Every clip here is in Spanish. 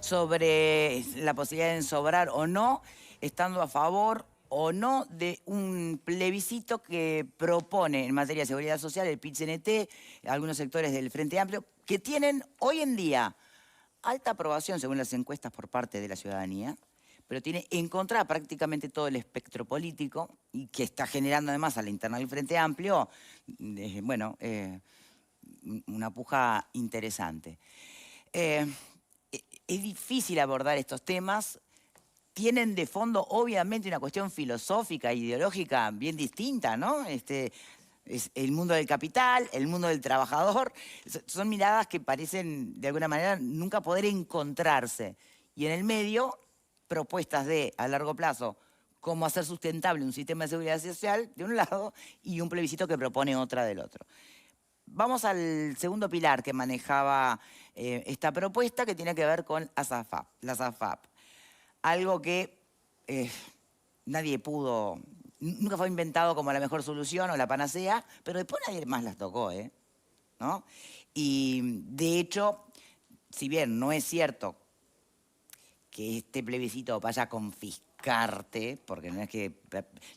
sobre la posibilidad de ensobrar o no, estando a favor o no de un plebiscito que propone en materia de seguridad social el PIT-CNT, algunos sectores del Frente Amplio, que tienen hoy en día alta aprobación según las encuestas por parte de la ciudadanía, pero tiene en contra prácticamente todo el espectro político y que está generando además a la interna del Frente Amplio, una puja interesante. Es difícil abordar estos temas. Tienen de fondo, obviamente, una cuestión filosófica, ideológica bien distinta, ¿no? Es el mundo del capital, el mundo del trabajador. Son miradas que parecen, de alguna manera, nunca poder encontrarse. Y en el medio, propuestas de, a largo plazo, cómo hacer sustentable un sistema de seguridad social, de un lado, y un plebiscito que propone otra del otro. Vamos al segundo pilar que manejaba esta propuesta, que tiene que ver con las AFAP. Algo que nadie pudo, nunca fue inventado como la mejor solución o la panacea, pero después nadie más las tocó, ¿no? Y de hecho, si bien no es cierto que este plebiscito vaya a confiscarte, porque no es que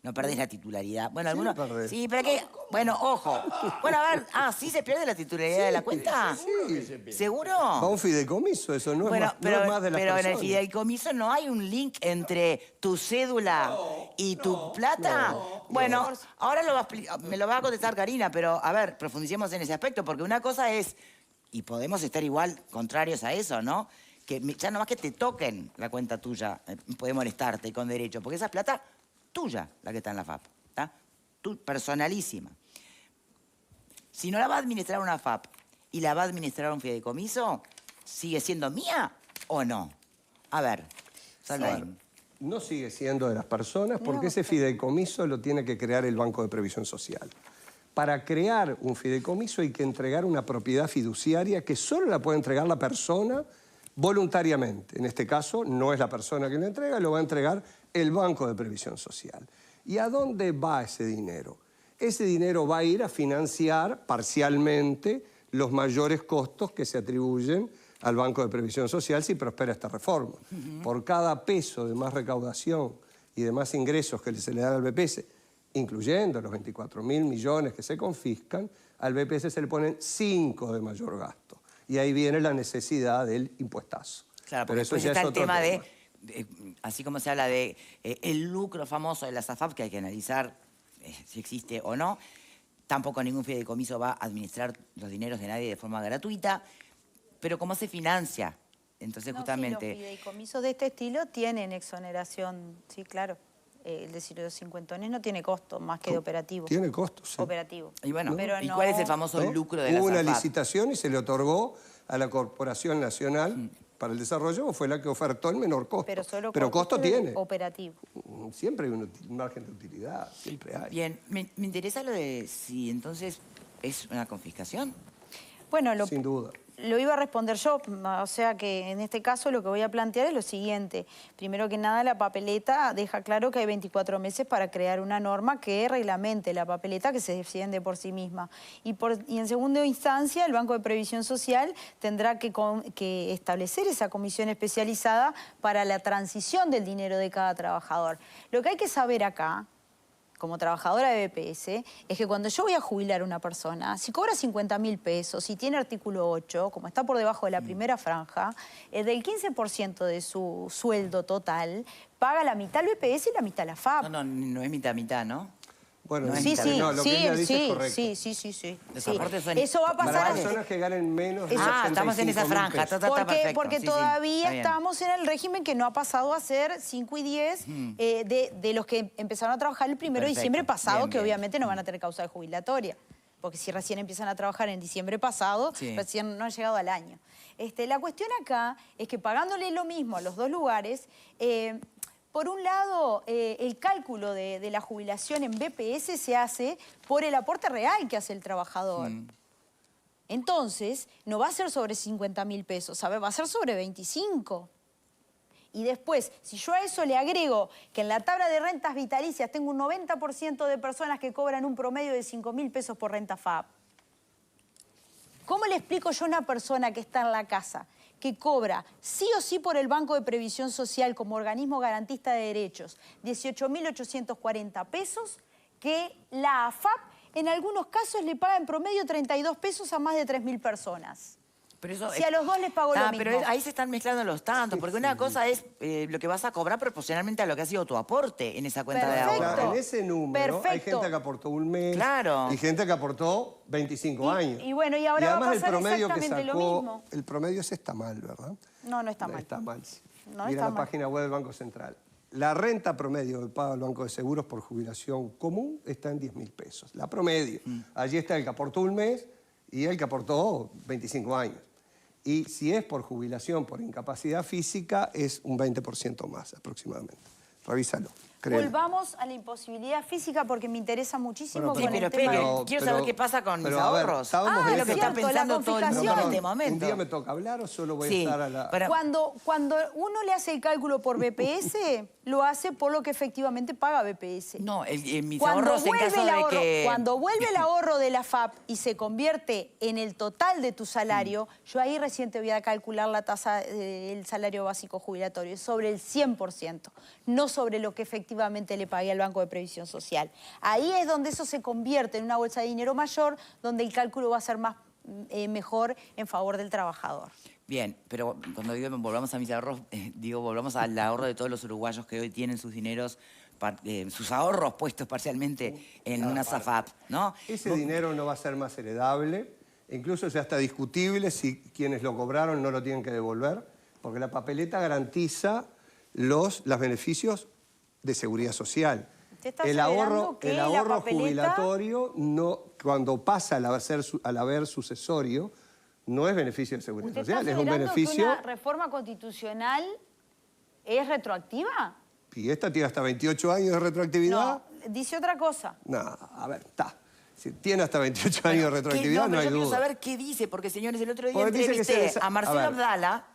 no perdés la titularidad. Bueno, algunos... Sí, pero que... Bueno, ojo. Bueno, a ver, ¿sí se pierde la titularidad de la cuenta? Sí. ¿Seguro? Va un fideicomiso, eso no, Bueno, no es más de las pero personas. en el fideicomiso no hay un link entre tu cédula y tu plata. Bueno, ahora me lo va a contestar Karina, pero a ver, profundicemos en ese aspecto, porque una cosa es, y podemos estar igual contrarios a eso, ¿no? Que ya nomás que te toquen la cuenta tuya puede molestarte con derecho, porque esa es plata tuya la que está en la FAP, ¿está? Personalísima. Si no la va a administrar una FAP y la va a administrar un fideicomiso, ¿sigue siendo mía o no? A ver, no sigue siendo de las personas porque ese fideicomiso lo tiene que crear el Banco de Previsión Social. Para crear un fideicomiso hay que entregar una propiedad fiduciaria que solo la puede entregar la persona voluntariamente. En este caso, no es la persona que lo entrega, lo va a entregar el Banco de Previsión Social. ¿Y a dónde va ese dinero? Ese dinero va a ir a financiar parcialmente los mayores costos que se atribuyen al Banco de Previsión Social si prospera esta reforma. Por cada peso de más recaudación y de más ingresos que se le dan al BPS, incluyendo los 24.000 millones que se confiscan, al BPS se le ponen 5 de mayor gasto. Y ahí viene la necesidad del impuestazo. Claro, porque después está el tema de, así como se habla de el lucro famoso de las AFAP, que hay que analizar si existe o no. Tampoco ningún fideicomiso va a administrar los dineros de nadie de forma gratuita. Pero ¿cómo se financia? Entonces, justamente... Sí, los fideicomisos de este estilo tienen exoneración, sí, claro. El de los cincuentones no tiene costo, más que de operativo. Tiene costo, sí. Operativo. Y bueno, pero ¿y cuál es el famoso lucro de las Hubo una AFAP? licitación y se le otorgó a la Corporación Nacional para el Desarrollo, fue la que ofertó el menor costo. Pero costo tiene. Operativo. Siempre hay un margen de utilidad, siempre hay. Bien, me interesa lo de si entonces es una confiscación. Bueno, sin duda. Lo iba a responder yo, o sea que en este caso lo que voy a plantear es lo siguiente. Primero que nada, la papeleta deja claro que hay 24 meses para crear una norma que reglamente la papeleta que se defiende por sí misma. Y en segunda instancia, el Banco de Previsión Social tendrá que establecer esa comisión especializada para la transición del dinero de cada trabajador. Lo que hay que saber acá, como trabajadora de BPS, es que cuando yo voy a jubilar a una persona, si cobra 50.000 pesos, si tiene artículo 8, como está por debajo de la primera franja, del 15% de su sueldo total, paga la mitad el BPS y la mitad la FAP. No es mitad-mitad, ¿no? Bueno, Sí, lo que ella dice es correcto. Sí. Los aportes son... Eso va a pasar... Para personas que ganen menos de estamos en esa franja. Porque todavía estamos en el régimen que no ha pasado a ser 5 y 10 de los que empezaron a trabajar el 1 de diciembre pasado, que obviamente no van a tener causa de jubilatoria. Porque si recién empiezan a trabajar en diciembre pasado, recién no han llegado al año. La cuestión acá es que pagándole lo mismo a los dos lugares... por un lado, el cálculo de la jubilación en BPS se hace por el aporte real que hace el trabajador. Entonces, no va a ser sobre 50.000 pesos, ¿sabe? Va a ser sobre 25. Y después, si yo a eso le agrego que en la tabla de rentas vitalicias tengo un 90% de personas que cobran un promedio de 5.000 pesos por renta FAP, ¿cómo le explico yo a una persona que está en la casa que cobra sí o sí por el Banco de Previsión Social como organismo garantista de derechos 18.840 pesos, que la AFAP en algunos casos le paga en promedio 32 pesos a más de 3.000 personas. Pero eso si a los dos les pagó lo mismo. Pero ahí se están mezclando los tantos, porque una cosa es lo que vas a cobrar proporcionalmente a lo que ha sido tu aporte en esa cuenta de ahorro. Claro, en ese número hay gente que aportó un mes y gente que aportó 25 años. Y bueno, y ahora además va a pasar el promedio exactamente que sacó, lo mismo. el promedio ese está mal, ¿verdad? No, no está mal. Está mal. No Mira está la mal. página web del Banco Central. La renta promedio que paga el Banco de Seguros por jubilación común está en 10.000 pesos. La promedio. Allí está el que aportó un mes y el que aportó 25 años. Y si es por jubilación, por incapacidad física, es un 20% más aproximadamente. Revísalo. Créelo. Volvamos a la imposibilidad física porque me interesa muchísimo Bueno, con el pero tema. quiero saber qué pasa con mis ahorros. Ah, es lo que está cierto, pensando la todo el mundo en confiscación. este momento. ¿Un día me toca hablar o solo voy a estar a la...? Pero- Cuando uno le hace el cálculo por BPS, lo hace por lo que efectivamente paga BPS. No, mis ahorros en caso de que... Cuando vuelve el ahorro de la FAP y se convierte en el total de tu salario, yo ahí recién te voy a calcular la tasa del salario básico jubilatorio, es sobre el 100%, no sobre lo que efectivamente le pagué al Banco de Previsión Social. Ahí es donde eso se convierte en una bolsa de dinero mayor, donde el cálculo va a ser mejor en favor del trabajador. Bien, pero cuando digo volvamos a mis ahorros, digo volvamos al ahorro de todos los uruguayos que hoy tienen sus dineros, sus ahorros puestos parcialmente en una SAFAP, ¿no? Ese dinero no va a ser más heredable, incluso ya está discutible si quienes lo cobraron no lo tienen que devolver, porque la papeleta garantiza los beneficios de seguridad social. El ahorro jubilatorio, cuando pasa al haber sucesorio, no es beneficio de seguridad social, es un beneficio... ¿Que una reforma constitucional es retroactiva? ¿Y esta tiene hasta 28 años de retroactividad? No, dice otra cosa. No, a ver, está. Si tiene hasta 28 años de retroactividad, no hay yo duda. quiero saber qué dice, porque señores, el otro día Porque dice que entrevisté a Marcelo ver. Abdala,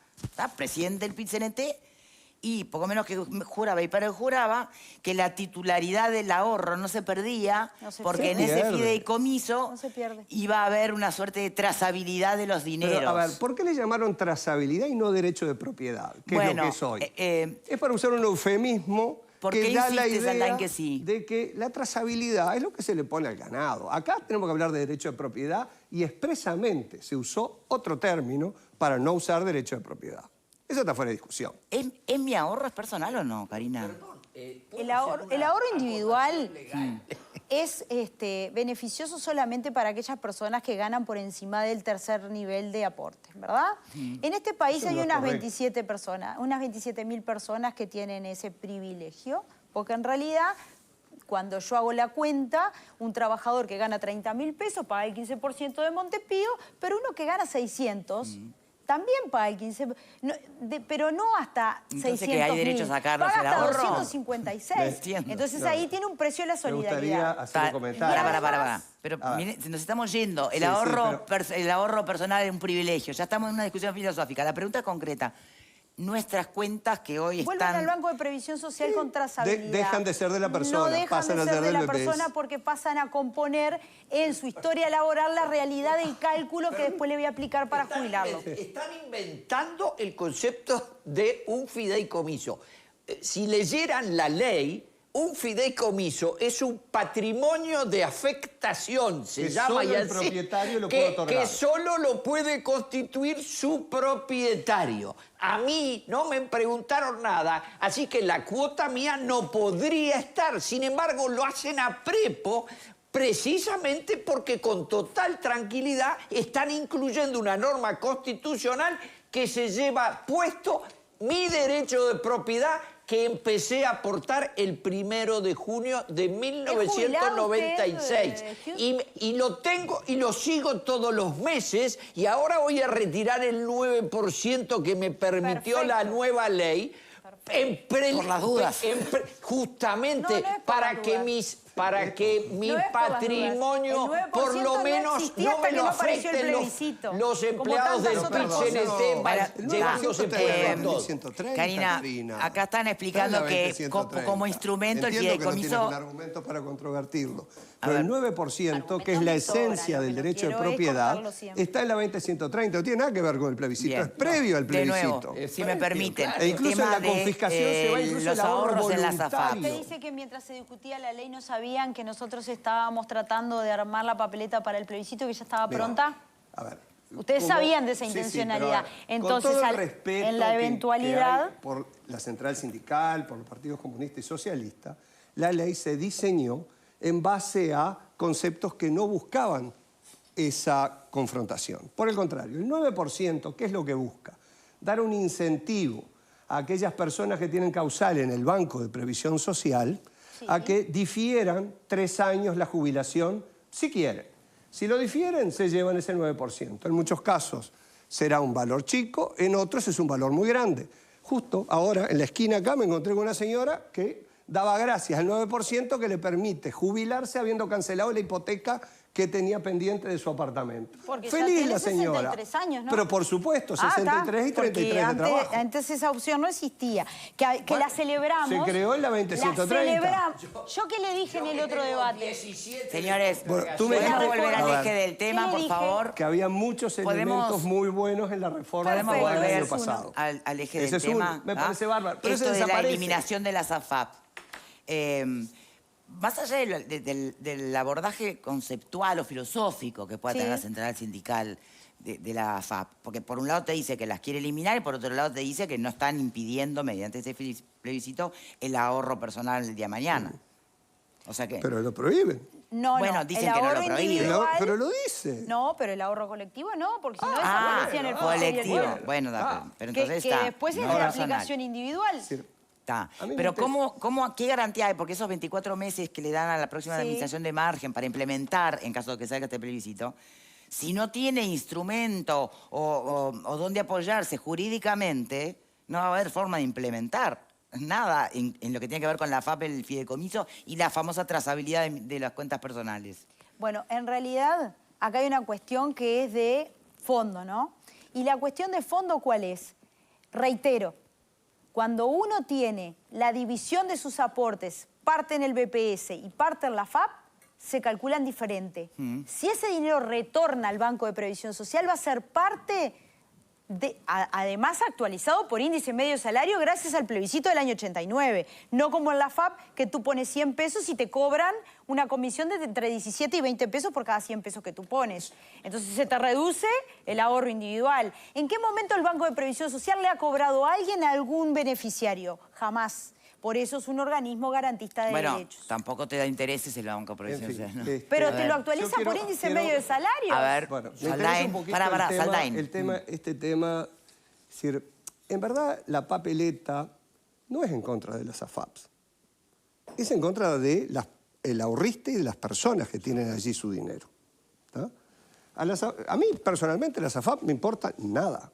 presidente del PIT-CNT, y poco menos que juraba y perjuraba que la titularidad del ahorro no se perdía porque en ese fideicomiso iba a haber una suerte de trazabilidad de los dineros. Pero, a ver, ¿por qué le llamaron trazabilidad y no derecho de propiedad? ¿Qué es lo que es hoy? Es para usar un eufemismo que da la idea de que la trazabilidad es lo que se le pone al ganado. Acá tenemos que hablar de derecho de propiedad y expresamente se usó otro término para no usar derecho de propiedad. Eso está fuera de discusión. ¿Es mi ahorro es personal o no, Karina? El ahorro individual es beneficioso solamente para aquellas personas que ganan por encima del tercer nivel de aportes, ¿verdad? En este país hay unas 27 personas, unas 27.000 personas que tienen ese privilegio, porque en realidad, cuando yo hago la cuenta, un trabajador que gana 30.000 pesos paga el 15% de Montepío, pero uno que gana 600... También paga el 15%, pero no hasta 600.000. Entonces que hay derecho a sacarnos el ahorro. Paga hasta 256. Entonces ahí tiene un precio la solidaridad. Me gustaría hacer un comentario. Para. Pero mire, nos estamos yendo. El ahorro personal es un privilegio. Ya estamos en una discusión filosófica. La pregunta es concreta. Nuestras cuentas que hoy vuelven están... al Banco de Previsión Social con trazabilidad. Dejan de ser de la persona, no dejan pasan de a ser ser de la del persona BPS. porque pasan a componer en su historia laboral la realidad del cálculo que después le voy a aplicar para jubilarlo. Están inventando el concepto de un fideicomiso. Si leyeran la ley, un fideicomiso es un patrimonio de afectación, se llama solo el propietario lo puede otorgar. Que solo lo puede constituir su propietario. A mí no me preguntaron nada, así que la cuota mía no podría estar. Sin embargo, lo hacen a prepo precisamente porque con total tranquilidad están incluyendo una norma constitucional que se lleva puesto mi derecho de propiedad que empecé a aportar el 1 de junio de 1996. Y lo tengo y lo sigo todos los meses y ahora voy a retirar el 9% que me permitió la nueva ley. Por las dudas. Justamente para que mis para que mi No es por las patrimonio dudas. El 9% por lo no menos existía no hasta me que lo no apareció el afecten plebiscito. los Como empleados del tantas otras PIT-CNT cosas. llevándose puestos. Karina, acá están explicando que como instrumento el Entiendo que no fideicomiso... tienes un argumento para controvertirlo. A Pero el ver. 9%, que es la esencia del derecho de propiedad, está en la 20.130. No tiene nada que ver con el plebiscito, Bien. es previo al De nuevo, plebiscito. si me permiten, E incluso el tema en la confiscación se va de incluso los el ahorro ahorros en la voluntario. SAFAP. Usted dice que mientras se discutía la ley no sabían que nosotros estábamos tratando de armar la papeleta para el plebiscito, que ya estaba Mira, pronta. A ver. Ustedes sabían de esa Sí, sí, intencionalidad. pero, Entonces, con todo el respeto en la eventualidad... que hay por la central sindical, por los partidos comunistas y socialistas, la ley se diseñó en base a conceptos que no buscaban esa confrontación. Por el contrario, el 9%, ¿qué es lo que busca? Dar un incentivo a aquellas personas que tienen causal en el Banco de Previsión Social a que difieran 3 años la jubilación, si quieren. Si lo difieren, se llevan ese 9%. En muchos casos será un valor chico, en otros es un valor muy grande. Justo ahora, en la esquina acá, me encontré con una señora que daba gracias al 9% que le permite jubilarse habiendo cancelado la hipoteca que tenía pendiente de su apartamento. Porque ya Feliz tiene la señora. 63 años, ¿no? Pero por supuesto, 63 y 33 de trabajo. Antes esa opción no existía. Que Bueno, la celebramos. se creó en la 20.130. Yo que le dije en el otro debate. Señores, Bueno, tú me ¿podemos dijiste- volver a al ver. eje del tema, ¿Qué le por dije? favor? Que había muchos elementos muy buenos en la reforma Podemos del volver año pasado. al eje Ese del es uno, tema. me parece bárbaro. Pero Esto ese de la desaparece. eliminación de la SAFAP. Más allá del abordaje conceptual o filosófico que pueda tener la central sindical de la AFAP, porque por un lado te dice que las quiere eliminar y por otro lado te dice que no están impidiendo mediante ese plebiscito el ahorro personal del día de mañana. O sea que... Pero lo prohíben. No, Bueno, no. dicen el que no lo ahorro prohíben. individual... Pero lo dice. No, pero el ahorro colectivo no, porque si no desaparecía en el colectivo. Bueno, pero entonces que está. después es no de personal. aplicación individual. Está. A mí Pero me ¿qué garantía hay? Porque esos 24 meses que le dan a la próxima administración de margen para implementar, en caso de que salga este plebiscito, si no tiene instrumento o dónde apoyarse jurídicamente, no va a haber forma de implementar nada en lo que tiene que ver con la FAP, el fideicomiso y la famosa trazabilidad de las cuentas personales. Bueno, en realidad acá hay una cuestión que es de fondo, ¿no? Y la cuestión de fondo, ¿cuál es? Reitero, cuando uno tiene la división de sus aportes, parte en el BPS y parte en la FAP, se calculan diferente. Si ese dinero retorna al Banco de Previsión Social, va a ser parte, además actualizado por índice medio salario gracias al plebiscito del año 89. No como en la FAP, que tú pones 100 pesos y te cobran una comisión de entre 17 y 20 pesos por cada 100 pesos que tú pones. Entonces se te reduce el ahorro individual. ¿En qué momento el Banco de Previsión Social le ha cobrado a alguien a algún beneficiario? Jamás. Por eso es un organismo garantista de derechos. Tampoco te da intereses el Banco de Previsión Social, ¿no? Pero te lo actualiza por índice medio de salario. A ver, Bueno, Saldain, Saldain. Este tema, es decir, en verdad la papeleta no es en contra de las AFAPs, es en contra de el ahorrista y de las personas que tienen allí su dinero. ¿Tá? A mí personalmente las AFAP me importa nada.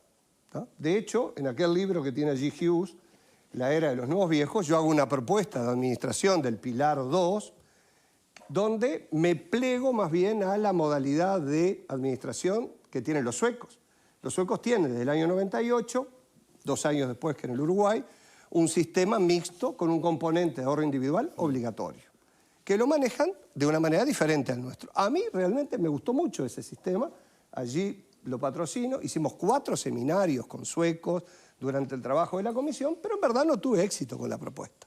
¿Tá? De hecho, en aquel libro que tiene allí Hughes, La era de los nuevos viejos, yo hago una propuesta de administración del Pilar 2, donde me plego más bien a la modalidad de administración que tienen los suecos. Los suecos tienen desde el año 98, 2 años después que en el Uruguay, un sistema mixto con un componente de ahorro individual obligatorio, que lo manejan de una manera diferente al nuestro. A mí realmente me gustó mucho ese sistema, allí lo patrocino, hicimos 4 seminarios con suecos durante el trabajo de la comisión, pero en verdad no tuve éxito con la propuesta.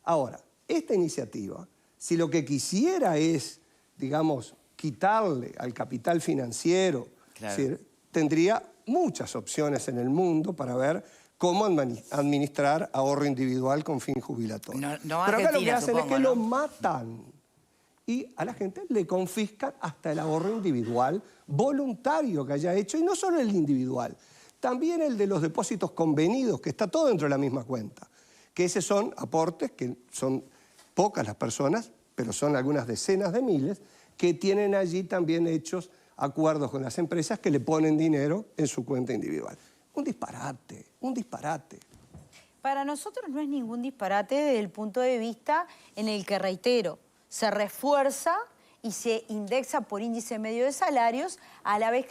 Ahora, esta iniciativa, si lo que quisiera es, digamos, quitarle al capital financiero, es decir, tendría muchas opciones en el mundo para ver cómo administrar ahorro individual con fin jubilatorio. No pero acá lo que hacen supongo, es que lo matan y a la gente le confiscan hasta el ahorro individual voluntario que haya hecho, y no solo el individual, también el de los depósitos convenidos, que está todo dentro de la misma cuenta, que esos son aportes que son pocas las personas, pero son algunas decenas de miles, que tienen allí también hechos acuerdos con las empresas que le ponen dinero en su cuenta individual. Un disparate, un disparate. Para nosotros no es ningún disparate desde el punto de vista en el que, reitero, se refuerza y se indexa por índice medio de salarios a la vez.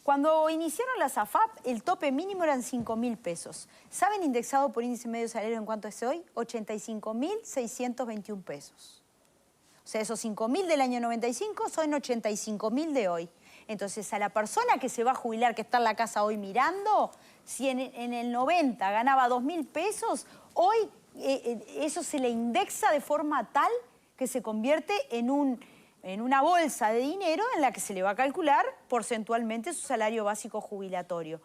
Cuando iniciaron las AFAP, el tope mínimo eran 5.000 pesos. ¿Saben indexado por índice medio de salario en cuánto es hoy? 85.621 pesos. O sea, esos 5.000 del año 95 son 85.000 de hoy. Entonces, a la persona que se va a jubilar, que está en la casa hoy mirando, si en el 90 ganaba 2.000 pesos, hoy eso se le indexa de forma tal que se convierte en una bolsa de dinero en la que se le va a calcular porcentualmente su salario básico jubilatorio.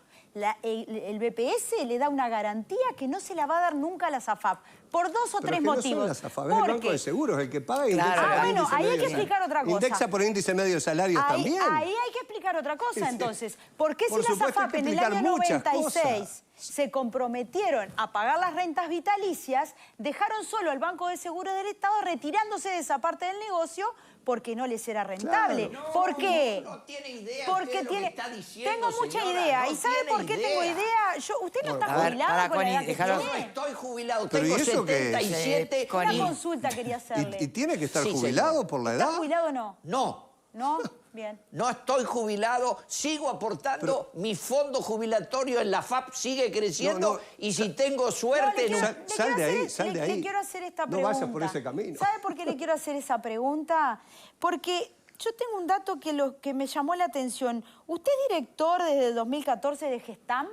El BPS le da una garantía que no se la va a dar nunca a las AFAP, por dos o tres motivos. No son las AFAP, es el Banco de Seguros el que paga y indexa por bueno, índice ahí hay medio que explicar otra cosa. Indexa por índice medio de salarios también. Ahí hay que explicar otra cosa, entonces. ¿Por qué Por si las supuesto, AFAP hay en que el año explicar muchas 96 cosas. se comprometieron a pagar las rentas vitalicias, dejaron solo al Banco de Seguros del Estado retirándose de esa parte del negocio porque no les era rentable? Claro. ¿Por qué? No tiene idea Porque de lo que está diciendo, tengo mucha señora, idea. no ¿Y sabe tiene por qué tengo idea? ¿Usted no está a ver, jubilado pará, con la Connie, edad que déjalo. tiene? No estoy jubilado, Pero tengo ¿y eso qué es? 77. Connie. Una consulta quería hacerle. ¿Y tiene que estar Sí, jubilado señor. por la ¿Está edad? jubilado o no? No, ¿No? Bien. no estoy jubilado, sigo aportando, mi fondo jubilatorio en la FAP sigue creciendo y si tengo suerte... No, Sal de ahí, sal de ahí. Le quiero hacer esta No pregunta. vayas por ese camino. ¿Sabe por qué le quiero hacer esa pregunta? Porque yo tengo un dato que me llamó la atención. ¿Usted es director desde el 2014 de Gestam?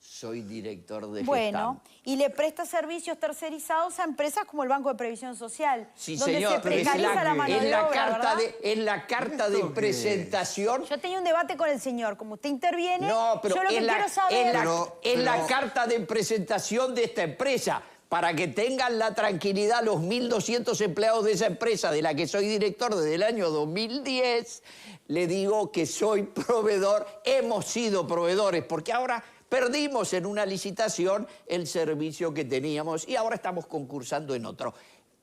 Soy director de Bueno, Gestam. y le presta servicios tercerizados a empresas como el Banco de Previsión Social, Sí, donde señor, se precariza la mano en de la obra, carta ¿verdad? en la carta de ¿Esto qué presentación... Yo tenía un debate con el señor. Como usted interviene, No, pero yo lo que en quiero saber... en la carta de presentación de esta empresa, para que tengan la tranquilidad los 1.200 empleados de esa empresa, de la que soy director desde el año 2010, le digo que soy proveedor, hemos sido proveedores, porque ahora perdimos en una licitación el servicio que teníamos y ahora estamos concursando en otro.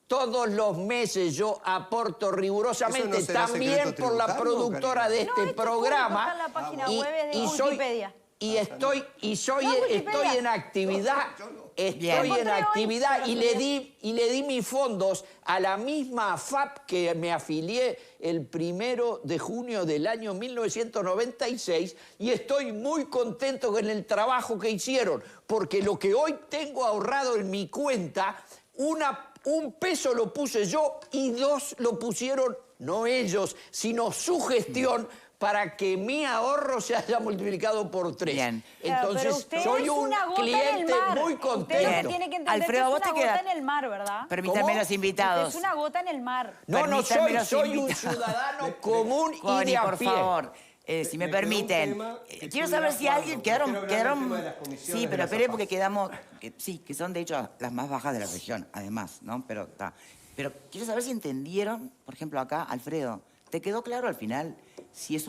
Todos los meses yo aporto rigurosamente, ¿Eso no será también secreto por la tributario, productora de No, este esto es programa. público, está en la página web, es de Wikipedia. Estoy No, Wikipedia. en actividad, Bien. estoy en actividad hoy, y le di mis fondos a la misma FAP que me afilié el 1 de junio del año 1996 y estoy muy contento con el trabajo que hicieron, porque lo que hoy tengo ahorrado en mi cuenta, un peso lo puse yo y 2 lo pusieron, no ellos, sino su gestión, para que mi ahorro se haya multiplicado por 3. Bien. Entonces, Pero usted soy es un una gota en el cliente mar. muy Usted contento. tiene que entender Alfredo, que vos es te una quedas- gota en el mar, ¿verdad? Permítame ¿Cómo? los invitados. Usted es una gota en el mar. No, Permítanme los soy un invitados. ciudadano común y Connie, de a por pie. favor, si me Me quedó un permiten. tema que Quiero estoy saber de si acuerdo, alguien porque quiero hablar del quedaron. tema de las comisiones Sí, de pero las esperé AFAP. porque quedamos. Sí, que son de hecho las más bajas de la región, además, ¿no? Pero está. Pero quiero saber si entendieron, por ejemplo, acá, Alfredo, ¿te quedó claro al final si es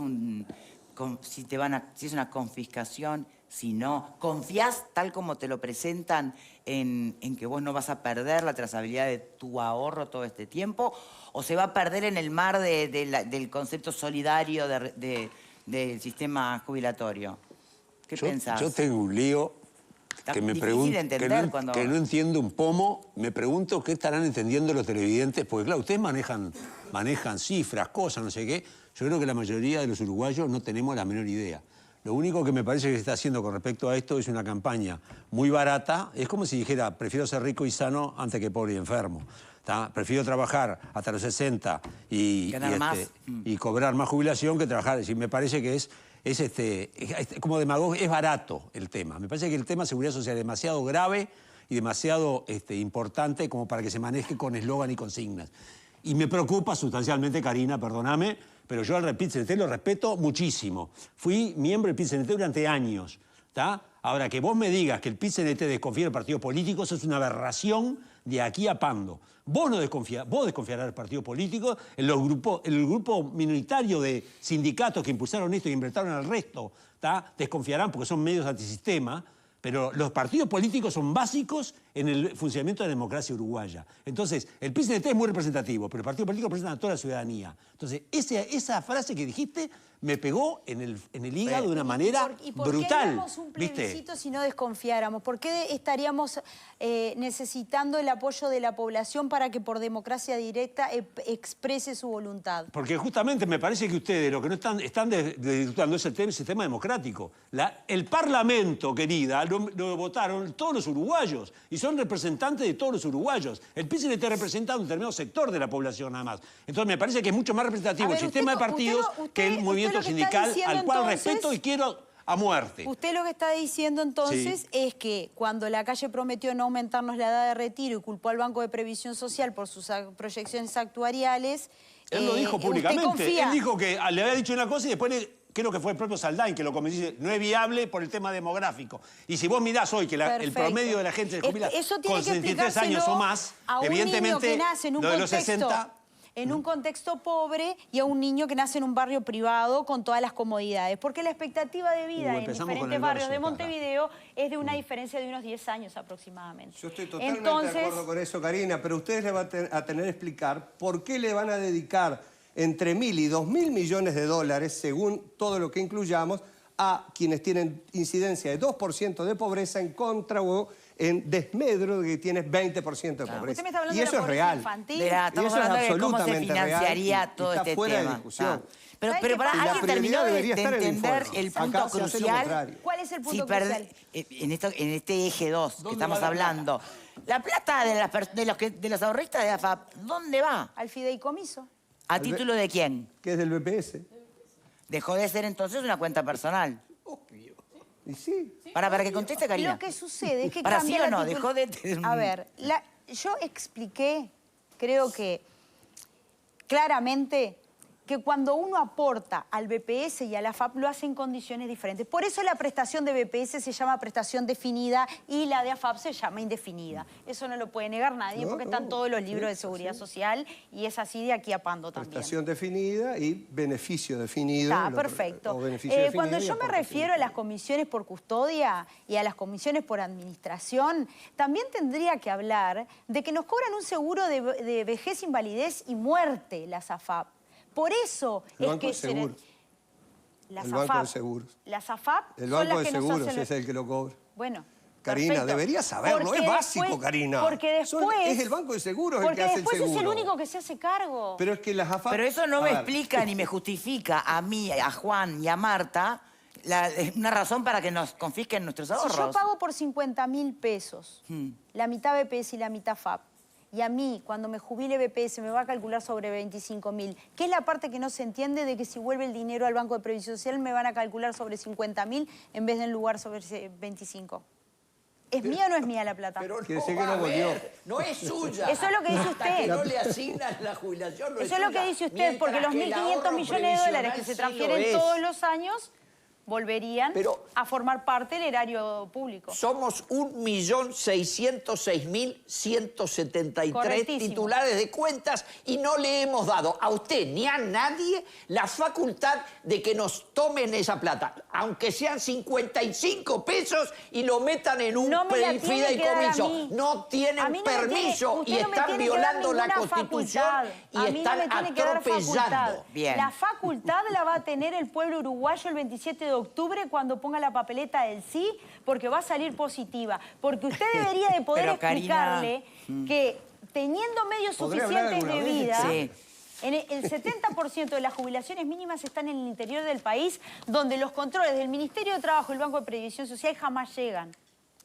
si es una confiscación, si no? ¿Confías, tal como te lo presentan, en que vos no vas a perder la trazabilidad de tu ahorro todo este tiempo? ¿O se va a perder en el mar del concepto solidario del sistema jubilatorio? ¿Qué pensás? Yo tengo un lío Está que me difícil pregunto, de entender cuando- que no entiendo un pomo. Me pregunto qué estarán entendiendo los televidentes, porque claro, ustedes manejan cifras, cosas, no sé qué. Yo creo que la mayoría de los uruguayos no tenemos la menor idea. Lo único que me parece que se está haciendo con respecto a esto es una campaña muy barata. Es como si dijera, prefiero ser rico y sano antes que pobre y enfermo. ¿Tá? Prefiero trabajar hasta los 60 Ganar más. y cobrar más jubilación que trabajar. Es decir, me parece que es como demagogia, es barato el tema. Me parece que el tema de seguridad social es demasiado grave y demasiado importante como para que se maneje con eslogan y consignas. Y me preocupa sustancialmente, Karina, perdóname, pero yo al PIT-CNT lo respeto muchísimo. Fui miembro del PIT-CNT durante años. ¿Tá? Ahora, que vos me digas que el PIT-CNT desconfía de partidos políticos, eso es una aberración de aquí a Pando. Vos no desconfías, vos desconfiarás del partido político, el grupo minoritario de sindicatos que impulsaron esto y inventaron al resto, ¿tá? Desconfiarán porque son medios antisistema, pero los partidos políticos son básicos en el funcionamiento de la democracia uruguaya. Entonces, el PIT-CNT es muy representativo, pero el partido político representa a toda la ciudadanía. Entonces, esa frase que dijiste me pegó en el hígado de una manera ¿Y por qué brutal. haríamos un ¿viste? plebiscito si no desconfiáramos? ¿Por qué estaríamos necesitando el apoyo de la población para que por democracia directa exprese su voluntad? Porque justamente me parece que ustedes lo que no están disfrutando es el sistema democrático. El Parlamento, querida, lo votaron todos los uruguayos y son representantes de todos los uruguayos. El PIS le está representando un determinado sector de la población nada más. Entonces me parece que es mucho más representativo el sistema de partidos que el movimiento sindical, al cual respeto y quiero a muerte. Usted lo que está diciendo entonces Sí. es que cuando la calle prometió no aumentarnos la edad de retiro y culpó al Banco de Previsión Social por sus proyecciones actuariales... Él lo dijo ¿usted públicamente. confía? Él dijo que le había dicho una cosa y después creo que fue el propio Saldain que lo convenció. No es viable por el tema demográfico. Y si vos mirás hoy que el promedio de la gente se jubila Eso tiene con que 63 años o más, a un evidentemente niño que nace en un lo de los contexto, 60... en un contexto pobre y a un niño que nace en un barrio privado con todas las comodidades. Porque la expectativa de vida en empezamos con diferentes el barrios verso, de Montevideo es de una diferencia de unos 10 años aproximadamente. Yo estoy totalmente de acuerdo con eso, Karina, pero ustedes le van a tener que explicar por qué le van a dedicar entre 1.000 y 2.000 millones de dólares, según todo lo que incluyamos, a quienes tienen incidencia de 2% de pobreza en contra o en desmedro de que tienes 20% de pobreza. Usted me está hablando Y de eso la es pobreza real. infantil. Verá, estamos Y eso es hablando de cómo se absolutamente real financiaría y todo está este fuera de tema. discusión. Pero ¿Sabe para qué pasa? Y la alguien terminó prioridad de debería estar en el entender informe. el punto Acá se hace lo crucial. contrario. ¿Cuál es el punto Si perde- crucial? en este eje 2 que estamos hablando, la plata de los ahorristas de AFAP, ¿dónde va? Al fideicomiso. ¿A título de quién? Que es del BPS. Dejó de ser entonces una cuenta personal. Y sí. Para que conteste, Karina. Lo que sucede es que Para cambia sí o la no, titul- dejó de... A ver, yo expliqué, creo que claramente, que cuando uno aporta al BPS y a la AFAP lo hace en condiciones diferentes. Por eso la prestación de BPS se llama prestación definida y la de AFAP se llama indefinida. Eso no lo puede negar nadie porque están todos los libros de seguridad social y es así de aquí a Pando también. Prestación definida y beneficio definido. Está, perfecto. Cuando yo me refiero a las comisiones por custodia y a las comisiones por administración, también tendría que hablar de que nos cobran un seguro de vejez, invalidez y muerte, las AFAP. Por eso El es Banco que... de Seguros. Las El Banco AFAP, de Seguros. Las AFAP El son Banco las de que nos Seguros hacen... es el que lo cobra. Bueno, Karina, perfecto. deberías saberlo, Porque es básico, después- Karina. Porque después... Es el Banco de Seguros el porque que hace el después seguro. es el único que se hace cargo. Pero es que las AFAP... Pero eso no A me ver, explica ni me justifica a mí, a Juan y a Marta una razón para que nos confisquen nuestros ahorros. Si yo pago por 50.000 pesos, la mitad BPS y la mitad FAP, y a mí, cuando me jubile BPS, me va a calcular sobre 25.000, ¿qué es la parte que no se entiende de que si vuelve el dinero al Banco de Previsión Social me van a calcular sobre 50.000 en vez de en lugar sobre 25? ¿Es mía o no es mía la plata? Pero Quiere no decir que va no a volvió. haber, no es suya. Eso es lo que dice Hasta usted. que no le asignan la jubilación, no Eso es lo que suya. dice usted, porque los Mientras que el 1.500 ahorro millones de dólares que se previsional sí lo transfieren es. todos los años volverían Pero- a formar parte del erario público. Somos 1.606.173 Correctísimo. titulares de cuentas y no le hemos dado a usted ni a nadie la facultad de que nos tomen esa plata, aunque sean 55 pesos y lo metan en un No me la tiene que dar a fideicomiso. mí. No A tienen mí no me permiso tiene- y usted no me están tiene que dar violando la ninguna Constitución facultad. y A mí no están me tiene que dar facultad. atropellando. Bien. La facultad la va a tener el pueblo uruguayo el 27 de octubre cuando ponga la papeleta del sí, porque va a salir positiva. Porque usted debería de poder Pero, Karina, explicarle que teniendo medios ¿Podría hablar suficientes de alguna vez? vida... Sí. El 70% de las jubilaciones mínimas están en el interior del país, donde los controles del Ministerio de Trabajo y el Banco de Previsión Social jamás llegan.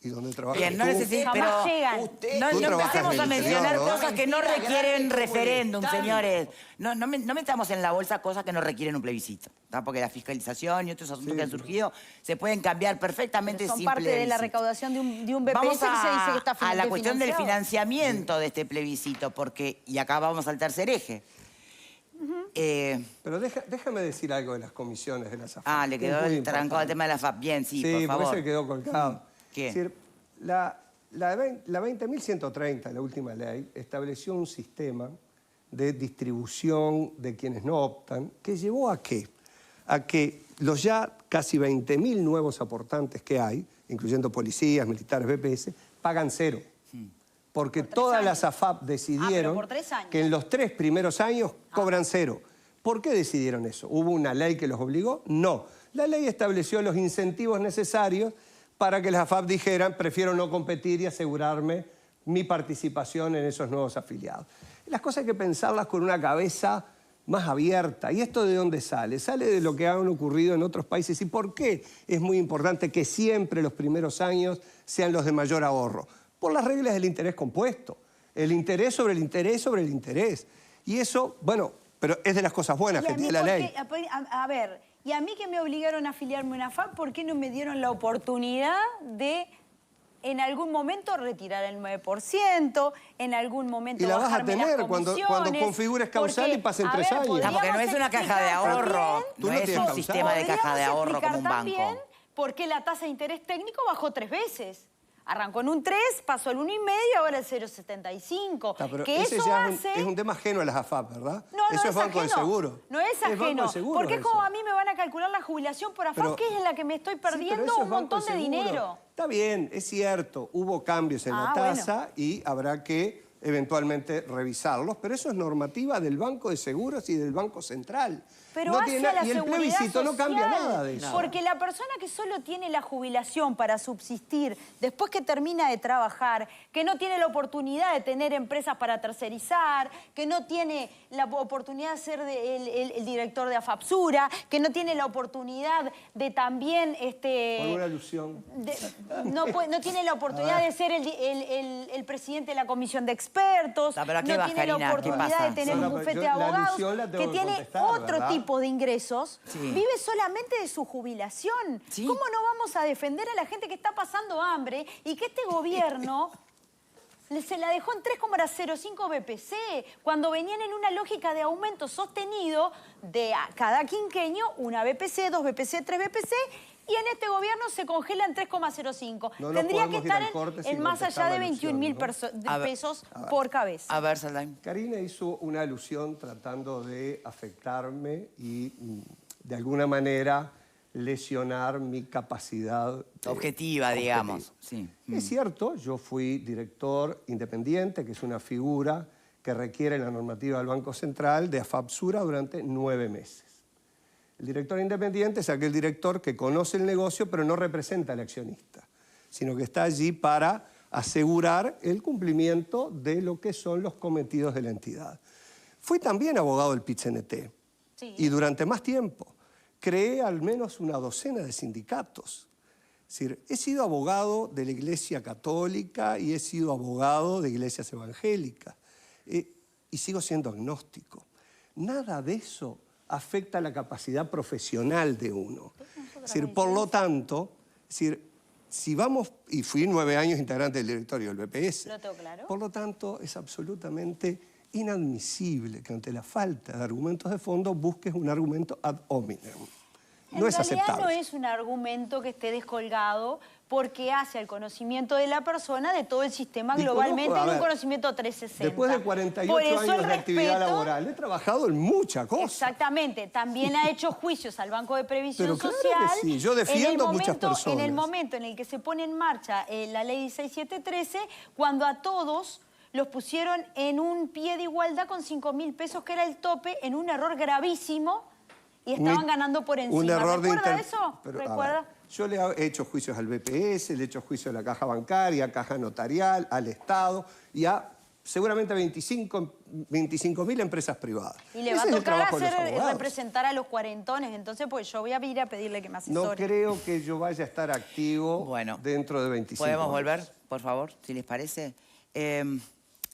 ¿Y dónde trabajas Bien, no tú? necesito, Jamás pero llegan. Usted- no Tú trabajas empecemos en a el mencionar interior, ¿no? cosas que no Mentira requieren grande como referéndum, el Estado. señores. No metamos en la bolsa cosas que no requieren un plebiscito, ¿tá? Porque la fiscalización y otros asuntos que han surgido se pueden cambiar perfectamente Pero son simple parte de la plebiscito. recaudación de un BPS Vamos que se dice que está a la cuestión del financiado. financiamiento de este plebiscito, porque, y acá vamos al tercer eje. Pero déjame decir algo de las comisiones de las AFAP. Le que quedó es muy el trancado importante. el tema de la FAP. Bien, sí, por porque favor. se quedó colgado. ¿Qué? Es decir, la 20.130, la última ley, estableció un sistema de distribución de quienes no optan, que llevó ¿a qué? A que los ya casi 20.000 nuevos aportantes que hay, incluyendo policías, militares, BPS, pagan cero. Porque Por 3 todas años. las AFAP decidieron por 3 años. que en los 3 primeros años cobran cero. ¿Por qué decidieron eso? ¿Hubo una ley que los obligó? No. La ley estableció los incentivos necesarios para que las AFAP dijeran, prefiero no competir y asegurarme mi participación en esos nuevos afiliados. Las cosas hay que pensarlas con una cabeza más abierta. ¿Y esto de dónde sale? Sale de lo que han ocurrido en otros países. ¿Y por qué es muy importante que siempre los primeros años sean los de mayor ahorro? Por las reglas del interés compuesto. El interés sobre el interés sobre el interés. Y eso, bueno, pero es de las cosas buenas que tiene la ley. A ver, y a mí que me obligaron a afiliarme a una AFAP, ¿por qué no me dieron la oportunidad de en algún momento retirar el 9%, en algún momento y la vas a bajarme las tener cuando configures causal y pasen 3 años. No, porque no es una caja de ahorro, no es un sistema de caja de ahorro como un banco. También por qué la tasa de interés técnico bajó 3 veces. Arrancó en un 3, pasó al 1,5, ahora el 0,75. Pero que ese eso ya hace... es un tema ajeno a las AFAP, ¿verdad? No, eso no es Banco del Seguro. No es ajeno, Banco del Seguro porque es eso. como a mí me van a calcular la jubilación por AFAP, que es en la que me estoy perdiendo un montón de dinero. Está bien, es cierto, hubo cambios en la tasa y habrá que eventualmente revisarlos, pero eso es normativa del Banco de Seguros y del Banco Central. Pero no hacia la y el plebiscito no cambia nada de eso. Porque la persona que solo tiene la jubilación para subsistir después que termina de trabajar, que no tiene la oportunidad de tener empresas para tercerizar, que no tiene la oportunidad de ser el director de AFAPSURA, que no tiene la oportunidad de también... Por una alusión. No tiene la oportunidad de ser el presidente de la comisión de expertos, no tiene la oportunidad de tener un bufete de abogados, que tiene otro tipo de ingresos, vive solamente de su jubilación. ¿Cómo no vamos a defender a la gente que está pasando hambre y que este gobierno se la dejó en 3,05 BPC, cuando venían en una lógica de aumento sostenido de cada quinquenio, una BPC, 2 BPC, 3 BPC, y en este gobierno se congela en 3,05. Tendría que estar en más allá de 21.000 pesos por cabeza. A ver, Saldain. Karina hizo una alusión tratando de afectarme y de alguna manera lesionar mi capacidad objetiva, digamos. Sí. Es cierto, yo fui director independiente, que es una figura que requiere la normativa del Banco Central de AFAPSURA durante 9 meses. El director independiente es aquel director que conoce el negocio pero no representa al accionista, sino que está allí para asegurar el cumplimiento de lo que son los cometidos de la entidad. Fui también abogado del PIT-CNT y durante más tiempo creé al menos una docena de sindicatos. Es decir, he sido abogado de la Iglesia Católica y he sido abogado de iglesias evangélicas y sigo siendo agnóstico. Nada de eso afecta la capacidad profesional de uno. Es decir, por lo tanto, si vamos, y fui 9 años integrante del directorio del BPS, ¿Lo tengo claro? Por lo tanto, es absolutamente inadmisible que ante la falta de argumentos de fondo busques un argumento ad hominem. No es aceptable. En realidad no es un argumento que esté descolgado porque hace al conocimiento de la persona de todo el sistema globalmente en un conocimiento 360. Después de 48 años de actividad laboral, he trabajado en muchas cosas. Exactamente. También ha hecho juicios al Banco de Previsión Social. Claro que sí. Yo defiendo a muchas personas. En el momento en el que se pone en marcha la ley 16713, cuando a todos los pusieron en un pie de igualdad con 5.000 pesos, que era el tope, en un error gravísimo, y estaban ganando por encima. Un error ¿Recuerda eso? ¿Recuerda? Yo le he hecho juicios al BPS, le he hecho juicios a la Caja Bancaria, a Caja Notarial, al Estado y a seguramente 25.000 empresas privadas. Y le va a tocar representar a los cuarentones, entonces pues yo voy a ir a pedirle que me asesore. No creo que yo vaya a estar activo dentro de 25 ¿Podemos años. volver, por favor, si les parece?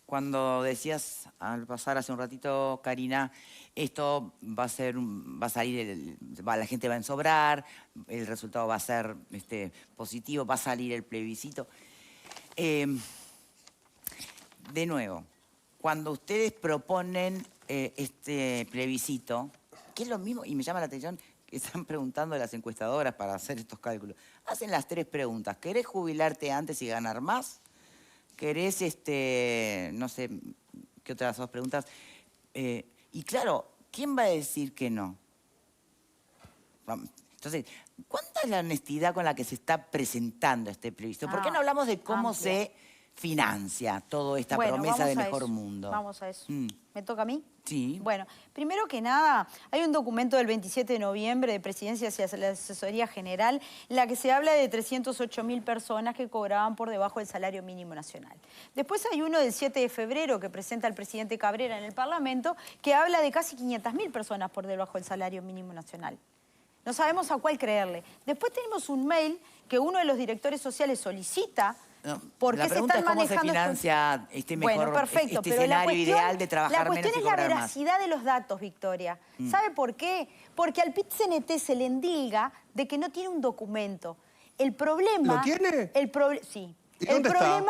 Cuando decías, al pasar hace un ratito, Karina, esto va a salir, la gente va a ensobrar, el resultado va a ser positivo, va a salir el plebiscito. De nuevo, cuando ustedes proponen este plebiscito, que es lo mismo, y me llama la atención que están preguntando a las encuestadoras para hacer estos cálculos, hacen las 3 preguntas. ¿Querés jubilarte antes y ganar más? ¿Querés, no sé, qué otras 2 preguntas? Y claro, ¿quién va a decir que no? Entonces, ¿cuánta es la honestidad con la que se está presentando este plebiscito? ¿Por qué no hablamos de cómo se financia toda esta promesa de mejor mundo? Vamos a eso. ¿Me toca a mí? Sí. Bueno, primero que nada, hay un documento del 27 de noviembre de Presidencia hacia la Asesoría General en la que se habla de 308.000 personas que cobraban por debajo del salario mínimo nacional. Después hay uno del 7 de febrero que presenta el presidente Cabrera en el Parlamento que habla de casi 500.000 personas por debajo del salario mínimo nacional. No sabemos a cuál creerle. Después tenemos un mail que uno de los directores sociales solicita. No, ¿Por qué la pregunta se están es cómo se manejando financia bueno, perfecto, este pero escenario ideal de trabajar menos y la cuestión es la cobrar más. veracidad de los datos, Victoria. ¿Sabe por qué? Porque al PIT-CNT se le endilga de que no tiene un documento. El problema... ¿Lo tiene? Sí. ¿Y dónde está?